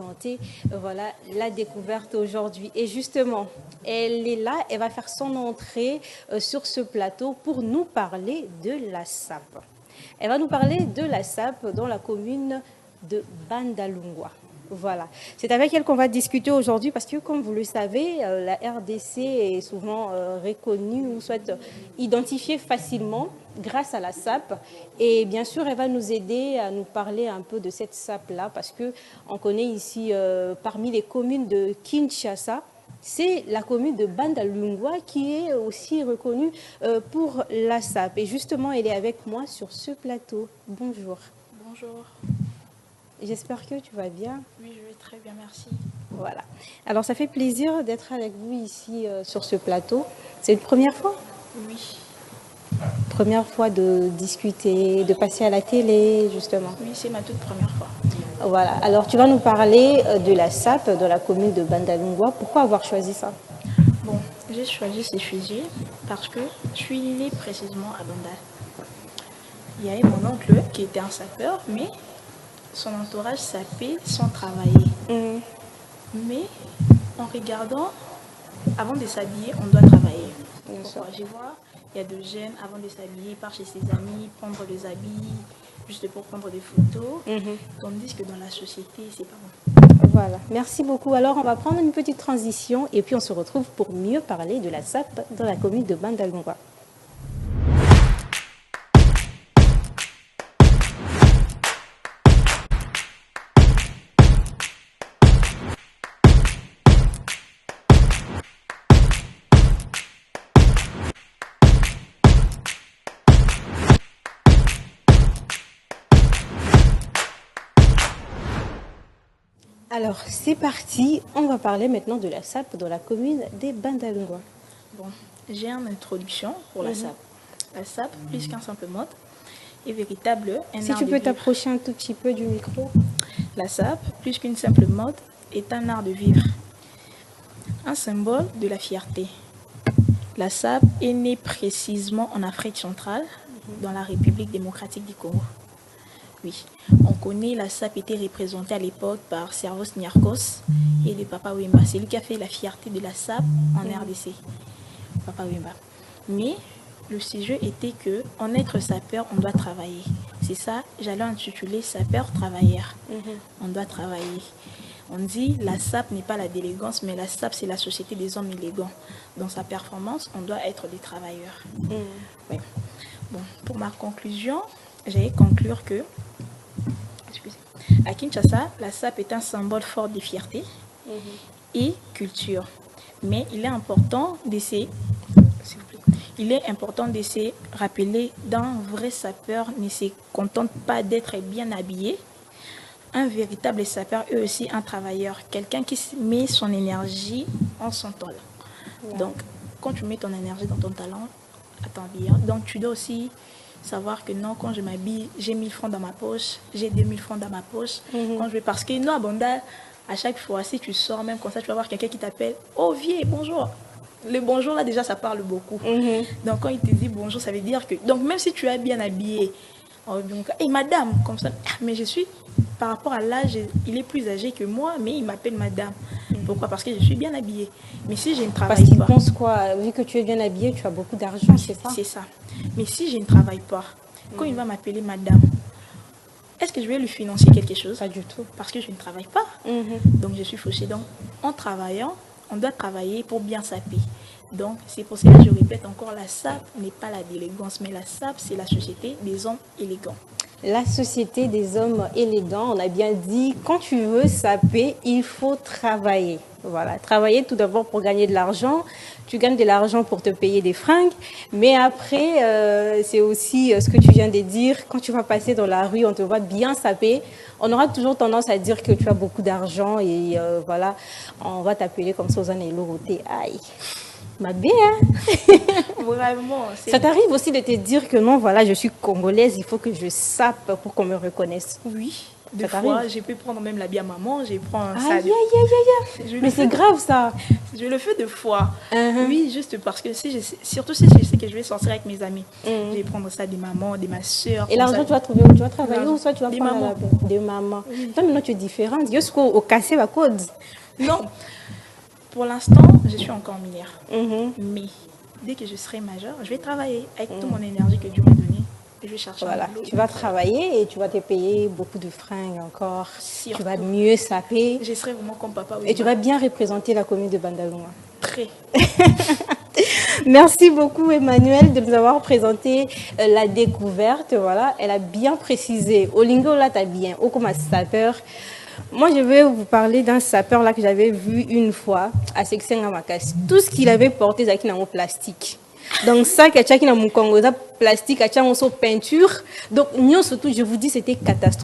présenter voilà, la découverte aujourd'hui. Et justement, elle est là, elle va faire son entrée sur ce plateau pour nous parler de la SAP. Elle va nous parler de la SAP dans la commune de Bandalungwa. Voilà, c'est avec elle qu'on va discuter aujourd'hui parce que, comme vous le savez, la RDC est souvent reconnue ou soit identifiée facilement grâce à la SAP. Et bien sûr, elle va nous aider à nous parler un peu de cette SAP-là parce qu'on connaît ici, parmi les communes de Kinshasa, c'est la commune de Bandalungwa qui est aussi reconnue pour la SAP. Et justement, elle est avec moi sur ce plateau. Bonjour. Bonjour. J'espère que tu vas bien. Oui, je vais très bien, merci. Voilà. Alors, ça fait plaisir d'être avec vous ici sur ce plateau. C'est une première fois? Oui. Première fois de discuter, de passer à la télé, justement. Oui, c'est ma toute première fois. Voilà. Alors, tu vas nous parler de la SAP, de la commune de Bandalungwa. Pourquoi avoir choisi ça? Bon, j'ai choisi ce sujet parce que je suis née précisément à Bandal. Il y avait mon oncle qui était un sapeur, mais son entourage sapait sans travailler. Mais en regardant, avant de s'habiller, on doit travailler. Pourquoi? Je vois, il y a de jeunes, avant de s'habiller, partent chez ses amis, prendre les habits, juste pour prendre des photos. Tandis que dans la société, c'est pas bon. Voilà, merci beaucoup. Alors, on va prendre une petite transition et puis on se retrouve pour mieux parler de la SAP dans la commune de Bandalungwa. Alors, c'est parti. On va parler maintenant de la SAP dans la commune des Bandalungwa. Bon, j'ai une introduction pour la SAP. La SAP, plus qu'un simple mode, est véritable un Si art tu de peux vivre. t'approcher un tout petit peu du micro. La SAP, plus qu'une simple mode, est un art de vivre, un symbole de la fierté. La SAP est née précisément en Afrique centrale, dans la République démocratique du Congo. Oui, on connaît la SAP était représentée à l'époque par Servos Niarchos et de Papa Wemba. C'est lui qui a fait la fierté de la SAP en RDC, Papa Wemba. Mais le sujet était que, en être sapeur, on doit travailler. C'est ça, j'allais intituler sapeur-travailleur. On doit travailler. On dit la SAP n'est pas la délégance, mais la SAP c'est la société des hommes élégants. Dans sa performance, on doit être des travailleurs. Ouais. Bon, pour ma conclusion, j'allais conclure que à Kinshasa, la SAP est un symbole fort de fierté et culture. Mais il est important de se rappeler d'un vrai sapeur ne se contente pas d'être bien habillé. Un véritable sapeur est aussi un travailleur, quelqu'un qui met son énergie en son talent. Donc, quand tu mets ton énergie dans ton talent, à t'habiller, donc tu dois aussi savoir que non, quand je m'habille, j'ai 1000 francs dans ma poche, j'ai 2000 francs dans ma poche. Quand je vais, parce que non, à Bandal, à chaque fois, si tu sors, même comme ça, tu vas voir quelqu'un qui t'appelle « Oh, vieux, bonjour !» Le bonjour, là, déjà, ça parle beaucoup. Donc, quand il te dit bonjour, ça veut dire que... Donc, même si tu es bien habillé, et madame, comme ça, mais je suis, par rapport à l'âge, il est plus âgé que moi, mais il m'appelle madame. Pourquoi? Parce que je suis bien habillée. Mais si je ne travaille pas... Parce qu'il pense quoi? Vu que tu es bien habillée, tu as beaucoup d'argent, c'est ça? C'est ça. Mais si je ne travaille pas, quand il va m'appeler madame, est-ce que je vais lui financer quelque chose? Pas du tout. Parce que je ne travaille pas. Donc, je suis fauchée. Donc, en travaillant, on doit travailler pour bien saper. Donc, c'est pour cela que je répète encore, la SAP n'est pas la délégance, mais la SAP, c'est la société des hommes élégants. La société des hommes élégants, on a bien dit, quand tu veux saper, il faut travailler. Voilà, travailler tout d'abord pour gagner de l'argent. Tu gagnes de l'argent pour te payer des fringues. Mais après, c'est aussi ce que tu viens de dire. Quand tu vas passer dans la rue, on te voit bien saper. On aura toujours tendance à dire que tu as beaucoup d'argent et voilà, on va t'appeler comme ça aux années lourdes. Aïe. Ma bien. Vraiment. Ça t'arrive aussi de te dire que non, voilà, je suis congolaise, il faut que je sape pour qu'on me reconnaisse. Oui. Deux fois, je peux prendre même l'habit à maman, je prends ça. Aïe, aïe, aïe, aïe. Mais c'est grave ça. Je le fais 2 fois. Oui, juste parce que surtout si je sais que je vais sortir avec mes amis, je vais prendre ça des mamans, de ma soeur. Et l'argent, tu vas trouver où? Tu vas travailler ou soit tu vas des prendre mamans. Des mamans. Toi, maintenant, tu es différente. Jusqu'au casser la code. Non. Pour l'instant, je suis encore mineure. Mais dès que je serai majeure, je vais travailler avec toute mon énergie que Dieu m'a donnée. Je vais chercher Voilà, un boulot. tu vas travailler et tu vas te payer beaucoup de fringues encore. Surtout. Tu vas mieux saper. Je serai vraiment comme papa. Et tu vas bien représenter la commune de Bandalunga. Très. Merci beaucoup Emmanuel de nous avoir présenté la découverte. Voilà, elle a bien précisé. Olingo là, t'as bien. Au comme sapeur. Moi, je vais vous parler d'un sapeur là que j'avais vu une fois à Sexenga Makassi. Tout ce qu'il avait porté, c'est en plastique. Donc ça, qu'il y a mon Congo, plastique, il y a peinture. Donc, nous surtout, je vous dis, c'était catastrophique.